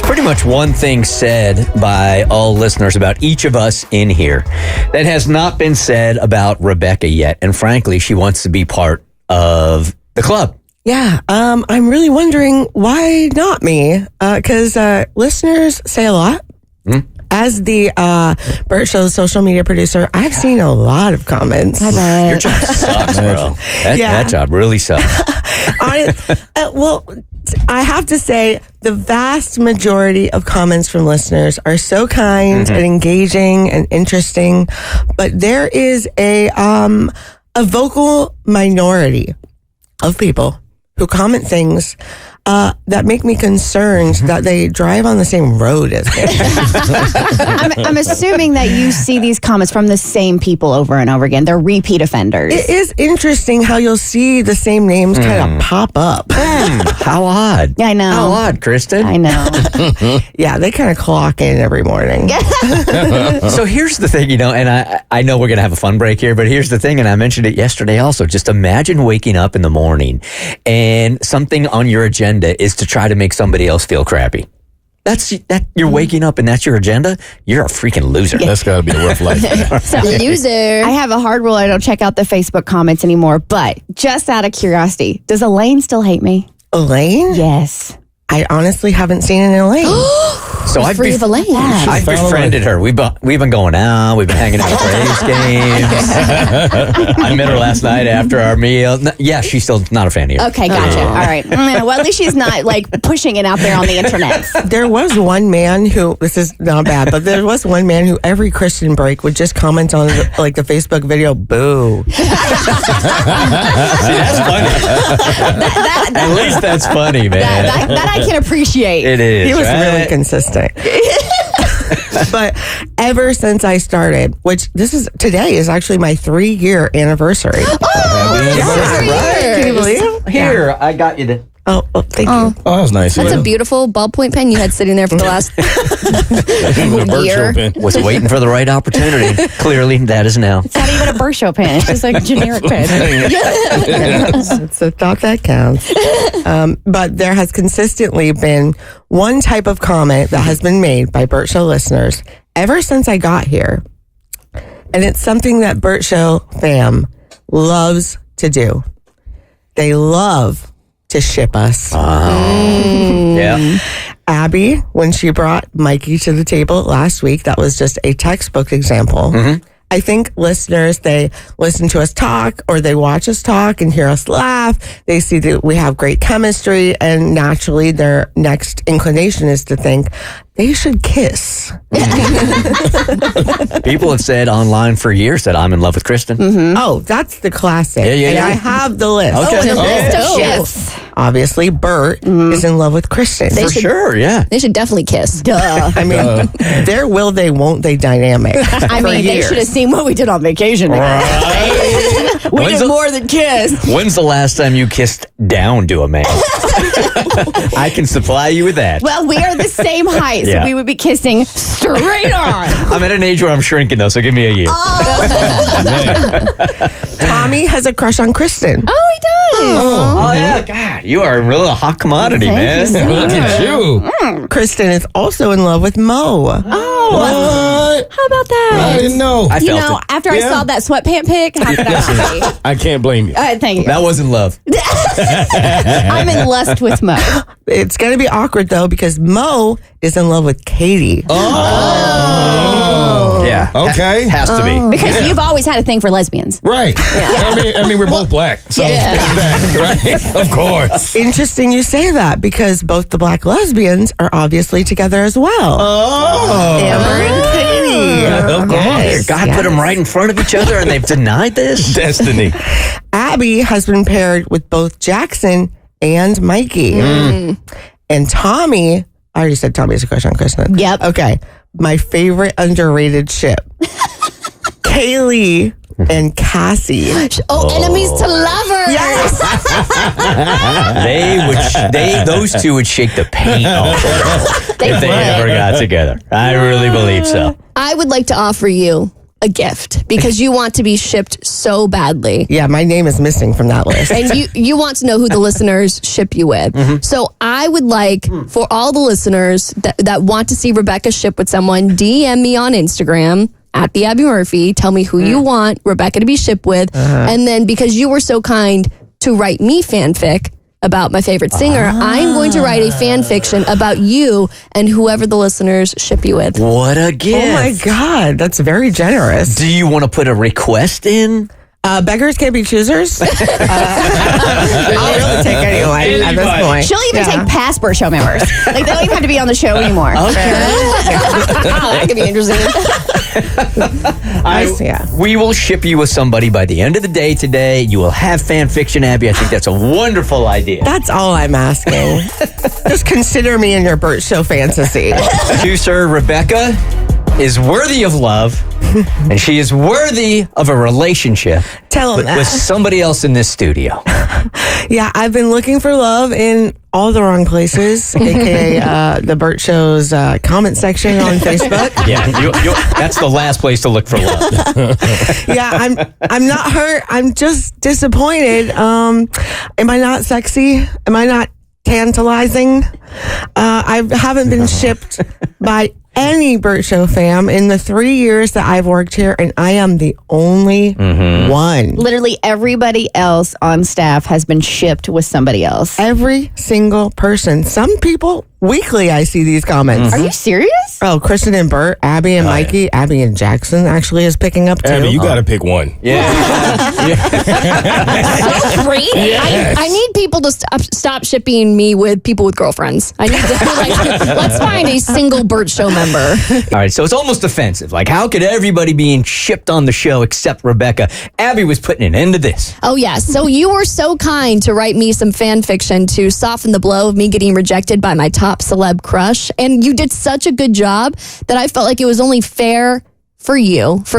pretty much one thing said by all listeners about each of us in here that has not been said about Rebecca yet. And frankly, she wants to be part of the club. Yeah, I'm really wondering why not me? Because listeners say a lot. As the Bert Show social media producer, I've seen a lot of comments. Your job sucks, bro. That job really sucks. Well, I have to say the vast majority of comments from listeners are so kind and engaging and interesting, but there is a vocal minority of people who comment things that make me concerned that they drive on the same road as me. I'm assuming that you see these comments from the same people over and over again. They're repeat offenders. It is interesting how you'll see the same names kind of pop up. How odd. Yeah, I know. How odd, Kristen. I know. Yeah, they kind of clock in every morning. So here's the thing, and I know we're going to have a fun break here, but here's the thing, and I mentioned it yesterday also. Just imagine waking up in the morning and something on your agenda is to try to make somebody else feel crappy. You're waking up and that's your agenda? You're a freaking loser. That's got to be a rough life. Loser. I have a hard rule. I don't check out the Facebook comments anymore, but just out of curiosity, does Elaine still hate me? Elaine? Yes. I honestly haven't seen an Elaine. So I've Elaine. I've befriended her. We've been going out. We've been hanging out at Braves games. I met her last night after our meal. Yeah, she's still not a fan of you. Okay, gotcha. All right. Well, at least she's not like pushing it out there on the internet. There was one man who, this is not bad, but there was one man who every Christian break would just comment on the Facebook video, boo. See, that's funny. At least that's funny, man. That I can appreciate. It is. He was really consistent. But ever since I started, which today is actually my 3-year anniversary. Can you believe? Here, I got you the... Oh, thank you. Oh, that was nice. That's a beautiful ballpoint pen you had sitting there for the last year. Was waiting for the right opportunity. Clearly, that is now. It's not even a Bert Show pen. It's just like a generic pen. It's the thought that counts. But there has consistently been one type of comment that has been made by Bert Show listeners ever since I got here. And it's something that Bert Show Fam loves to do. They love to ship us. Yeah. Abby, when she brought Mikey to the table last week, that was just a textbook example. I think listeners, they listen to us talk or they watch us talk and hear us laugh. They see that we have great chemistry, and naturally their next inclination is to think they should kiss. People have said online for years that I'm in love with Kristen. Oh, that's the classic. Yeah. And I have the list. Okay. Yes. Obviously, Bert is in love with Kristen. For sure, yeah. They should definitely kiss. Duh. I mean, their will they, won't they dynamic. I mean, they should have seen what we did on vacation. Right. We did more than kiss. When's the last time you kissed down to a man? I can supply you with that. Well, we are the same height, so we would be kissing straight on. I'm at an age where I'm shrinking, though, so give me a year. Tommy has a crush on Kristen. Oh, he does. Oh, yeah. God, you are really a hot commodity, man. Look at you. Kristen is also in love with Mo. What? How about that? I didn't know. I felt it. After I saw that sweatpant pic, how could I not be? I can't blame you. Thank you. That wasn't love. I'm in lust with Mo. It's going to be awkward, though, because Mo is in love with Katie. Oh. Yeah. Okay. Has to be. Because you've always had a thing for lesbians. Right. I mean, we're both black. So, right? Of course. Interesting you say that, because both the black lesbians are obviously together as well. Oh. Amber and Katie. Of course. God put them right in front of each other and they've denied this? Destiny. Abby has been paired with both Jackson and Mikey. And Tommy, I already said Tommy has a crush on Kristen. Yep. Okay. My favorite underrated ship. Kaylee and Cassie. Enemies to lovers. Yes. Those two would shake the paint off the world if they ever got together. I really believe so. I would like to offer you a gift because you want to be shipped so badly. Yeah, my name is missing from that list. And you want to know who the listeners ship you with. So I would like for all the listeners that want to see Rebecca ship with someone, DM me on Instagram at the Abby Murphy. Tell me who you want Rebecca to be shipped with. And then because you were so kind to write me fanfic about my favorite singer, I'm going to write a fan fiction about you and whoever the listeners ship you with. What a gift. Oh my God, that's very generous. Do you want to put a request in? Beggars can't be choosers. I'll really take anyone at this point. She'll even take past Bert Show members. Like, they don't even have to be on the show anymore. Okay. That could be interesting. We will ship you with somebody by the end of the day today. You will have fan fiction, Abby. I think that's a wonderful idea. That's all I'm asking. Just consider me in your Bert Show fantasy. To Sir Rebecca is worthy of love, and she is worthy of a relationship Tell him that. with somebody else in this studio. Yeah, I've been looking for love in all the wrong places, aka the Bert Show's comment section on Facebook. Yeah, that's the last place to look for love. Yeah, I'm not hurt. I'm just disappointed. Am I not sexy? Am I not tantalizing? I haven't been shipped by any Bert Show fam in the 3 years that I've worked here, and I am the only one. Literally everybody else on staff has been shipped with somebody else. Every single person. Some people, weekly I see these comments. Are you serious? Oh, Kristen and Bert, Abby and Mikey, yeah. Abby and Jackson actually is picking up too. Abby, you got to pick one. Yeah. So free. I need people to stop shipping me with people with girlfriends. I need to let's find a single Bert Show member. All right, so it's almost offensive. Like, how could everybody being shipped on the show except Rebecca? Abby was putting an end to this. Oh yes. So you were so kind to write me some fan fiction to soften the blow of me getting rejected by my top celeb crush, and you did such a good job that I felt like it was only fair for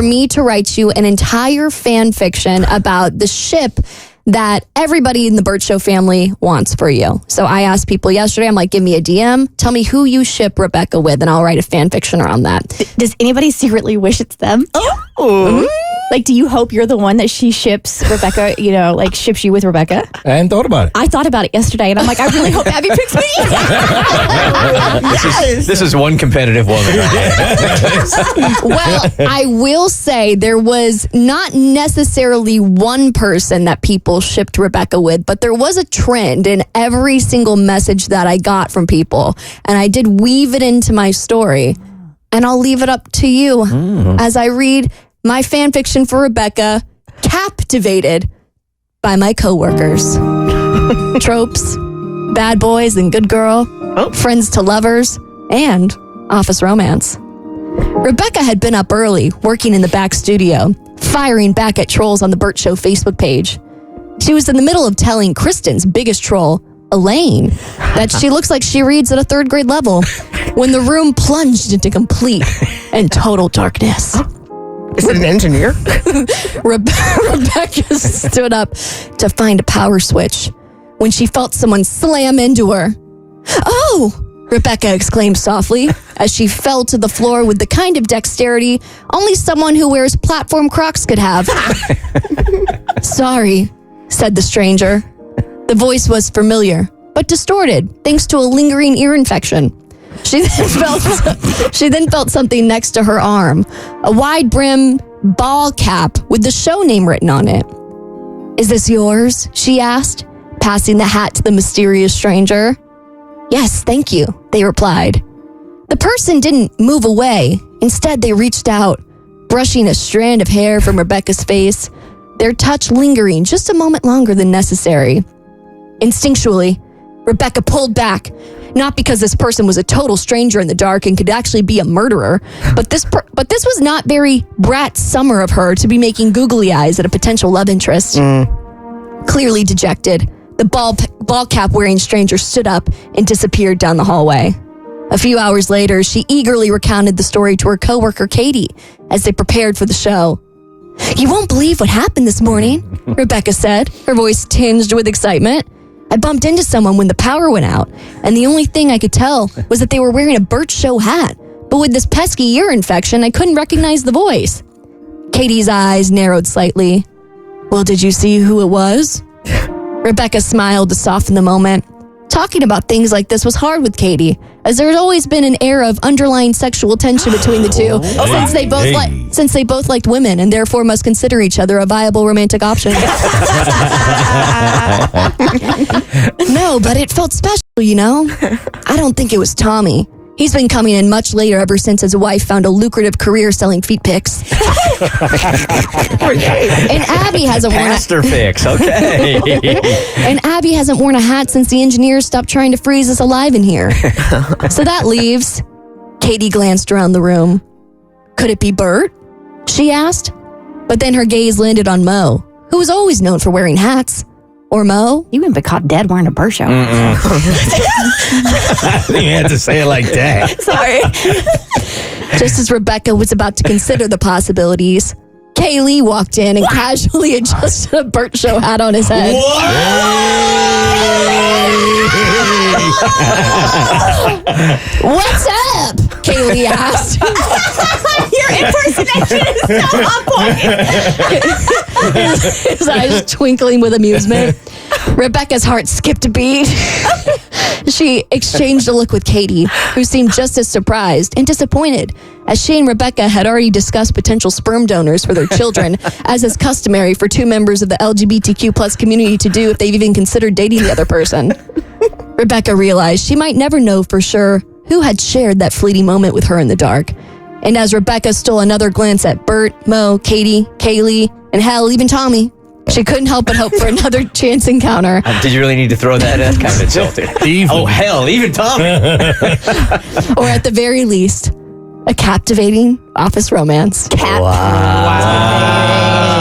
me to write you an entire fan fiction about the ship that everybody in the Bert Show family wants for you. So I asked people yesterday, I'm like, give me a DM, tell me who you ship Rebecca with, and I'll write a fan fiction around that. Does anybody secretly wish it's them? Oh. Like, do you hope you're the one that she ships Rebecca, ships you with Rebecca? I hadn't thought about it. I thought about it yesterday, and I'm like, I really hope Abby picks me. This is one competitive woman. Well, I will say there was not necessarily one person that people shipped Rebecca with, but there was a trend in every single message that I got from people, and I did weave it into my story, and I'll leave it up to you as I read my fan fiction for Rebecca, captivated by my coworkers. Tropes, bad boys and good girl, friends to lovers, and office romance. Rebecca had been up early, working in the back studio, firing back at trolls on the Bert Show Facebook page. She was in the middle of telling Kristen's biggest troll, Elaine, that she looks like she reads at a 3rd grade level when the room plunged into complete and total darkness. Is it an engineer? Rebecca stood up to find a power switch when she felt someone slam into her. "Oh!" Rebecca exclaimed softly as she fell to the floor with the kind of dexterity only someone who wears platform Crocs could have. "Sorry," said the stranger. The voice was familiar, but distorted thanks to a lingering ear infection. She then felt something next to her arm, a wide brim ball cap with the show name written on it. "Is this yours?" she asked, passing the hat to the mysterious stranger. "Yes, thank you," they replied. The person didn't move away. Instead, they reached out, brushing a strand of hair from Rebecca's face, their touch lingering just a moment longer than necessary. Instinctually, Rebecca pulled back, not because this person was a total stranger in the dark and could actually be a murderer, but this was not very Brat Summer of her to be making googly eyes at a potential love interest. Clearly dejected, the ball cap wearing stranger stood up and disappeared down the hallway. A few hours later, she eagerly recounted the story to her coworker Katie as they prepared for the show. "You won't believe what happened this morning," Rebecca said, her voice tinged with excitement. "I bumped into someone when the power went out, and the only thing I could tell was that they were wearing a Bert Show hat. But with this pesky ear infection, I couldn't recognize the voice. Katie's eyes narrowed slightly. Well, did you see who it was? Rebecca smiled to soften the moment. Talking about things like this was hard with Katie, as there had always been an air of underlying sexual tension between the two, since they both liked women and therefore must consider each other a viable romantic option. No, but it felt special, you know? I don't think it was Tommy. He's been coming in much later ever since his wife found a lucrative career selling feet pics. And Abby hasn't worn Pastor fix, okay. And Abby hasn't worn a hat since the engineers stopped trying to freeze us alive in here. So that leaves... Katie glanced around the room. Could it be Bert? She asked. But then her gaze landed on Mo, who was always known for wearing hats. Or Mo? You wouldn't be caught dead wearing a Bert Show. I think you had to say it like that. Sorry. Just as Rebecca was about to consider the possibilities, Kaylee walked in and casually adjusted a Bert Show hat on his head. What's up? Kaylee asked. Your impersonation is so on point. His eyes twinkling with amusement. Rebecca's heart skipped a beat. She exchanged a look with Katie, who seemed just as surprised and disappointed, as she and Rebecca had already discussed potential sperm donors for their children, as is customary for two members of the LGBTQ plus community to do if they've even considered dating the other person. Rebecca realized she might never know for sure who had shared that fleeting moment with her in the dark. And as Rebecca stole another glance at Bert, Mo, Katie, Kaylee, and hell, even Tommy, she couldn't help but hope for another chance encounter. Did you really need to throw that? That's kind of insulting. Oh, hell, even Tommy. Or at the very least, a captivating office romance. Wow.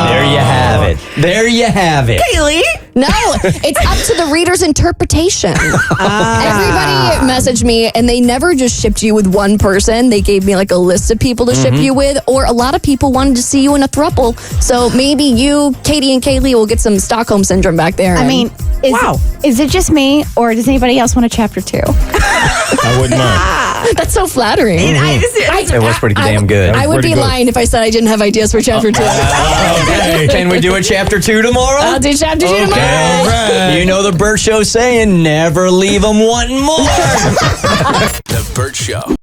There you have it. There you have it. Kaylee? No, it's up to the reader's interpretation. Everybody messaged me, and they never just shipped you with one person. They gave me like a list of people to ship you with, or a lot of people wanted to see you in a throuple. So maybe you, Katie, and Kaylee will get some Stockholm syndrome back there. I mean, is it just me, or does anybody else want a chapter 2? I wouldn't mind. that's so flattering. It was pretty damn good. I would be good. lying if I said I didn't have ideas for chapter 2. Okay. Can we do a chapter 2 tomorrow? I'll do chapter 2 tomorrow. All right. You know the Bert Show saying, never leave them wanting more. The Bert Show.